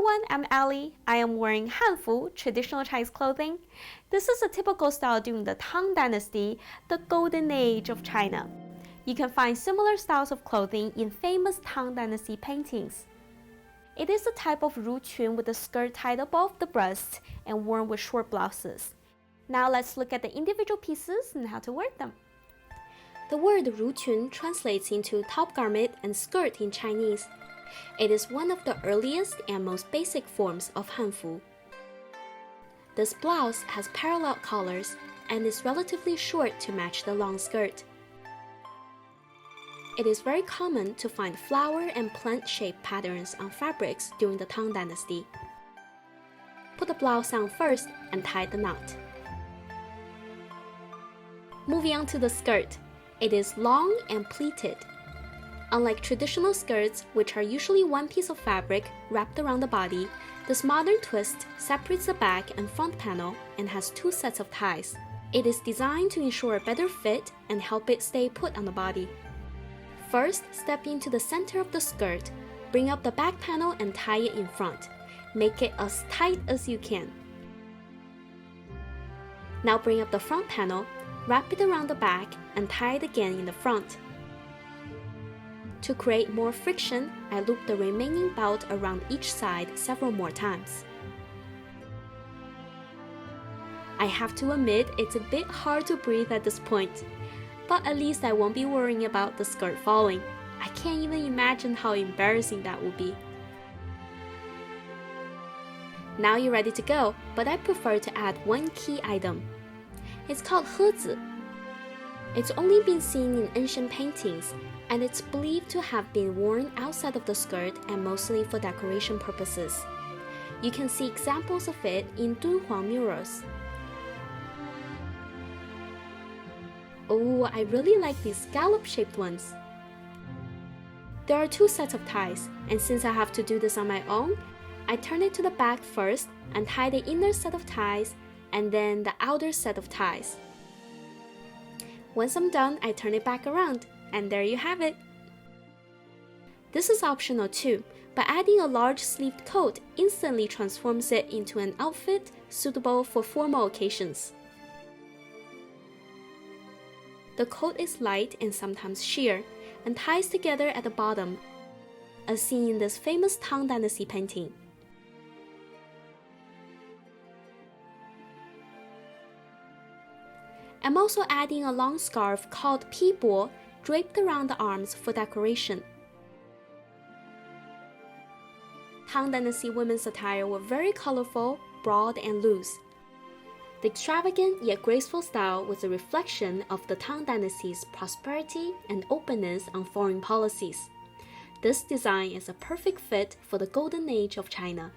everyone, I'm Ali. I am wearing Hanfu, traditional Chinese clothing. This is a typical style during the Tang Dynasty, the golden age of China. You can find similar styles of clothing in famous Tang Dynasty paintings. It is a type of ruqun with a skirt tied above the breast and worn with short blouses. Now let's look at the individual pieces and how to wear them. The word ruqun translates into top garment and skirt in Chinese. It is one of the earliest and most basic forms of Hanfu. This blouse has parallel collars and is relatively short to match the long skirt. It is very common to find flower and plant-shaped patterns on fabrics during the Tang Dynasty. Put the blouse on first and tie the knot. Moving on to the skirt. It is long and pleated. Unlike traditional skirts, which are usually one piece of fabric wrapped around the body, this modern twist separates the back and front panel and has two sets of ties. It is designed to ensure a better fit and help it stay put on the body. First, step into the center of the skirt, bring up the back panel and tie it in front. Make it as tight as you can. Now bring up the front panel, wrap it around the back and tie it again in the front. To create more friction, I loop the remaining belt around each side several more times. I have to admit it's a bit hard to breathe at this point, but at least I won't be worrying about the skirt falling. I can't even imagine how embarrassing that would be. Now you're ready to go, but I prefer to add one key item. It's called hezi. It's only been seen in ancient paintings, and it's believed to have been worn outside of the skirt and mostly for decoration purposes. You can see examples of it in Dunhuang murals. Oh, I really like these scallop-shaped ones. There are two sets of ties, and since I have to do this on my own, I turn it to the back first and tie the inner set of ties and then the outer set of ties. Once I'm done, I turn it back around, and there you have it. This is optional too, but adding a large sleeved coat instantly transforms it into an outfit suitable for formal occasions. The coat is light and sometimes sheer, and ties together at the bottom, as seen in this famous Tang Dynasty painting. I'm also adding a long scarf called pibo draped around the arms for decoration. Tang Dynasty women's attire were very colorful, broad, and loose. The extravagant yet graceful style was a reflection of the Tang Dynasty's prosperity and openness on foreign policies. This design is a perfect fit for the golden age of China.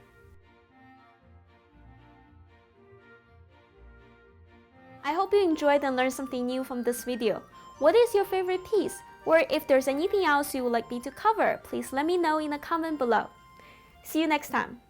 I hope you enjoyed and learned something new from this video. What is your favorite piece? Or if there's anything else you would like me to cover, please let me know in the comment below. See you next time.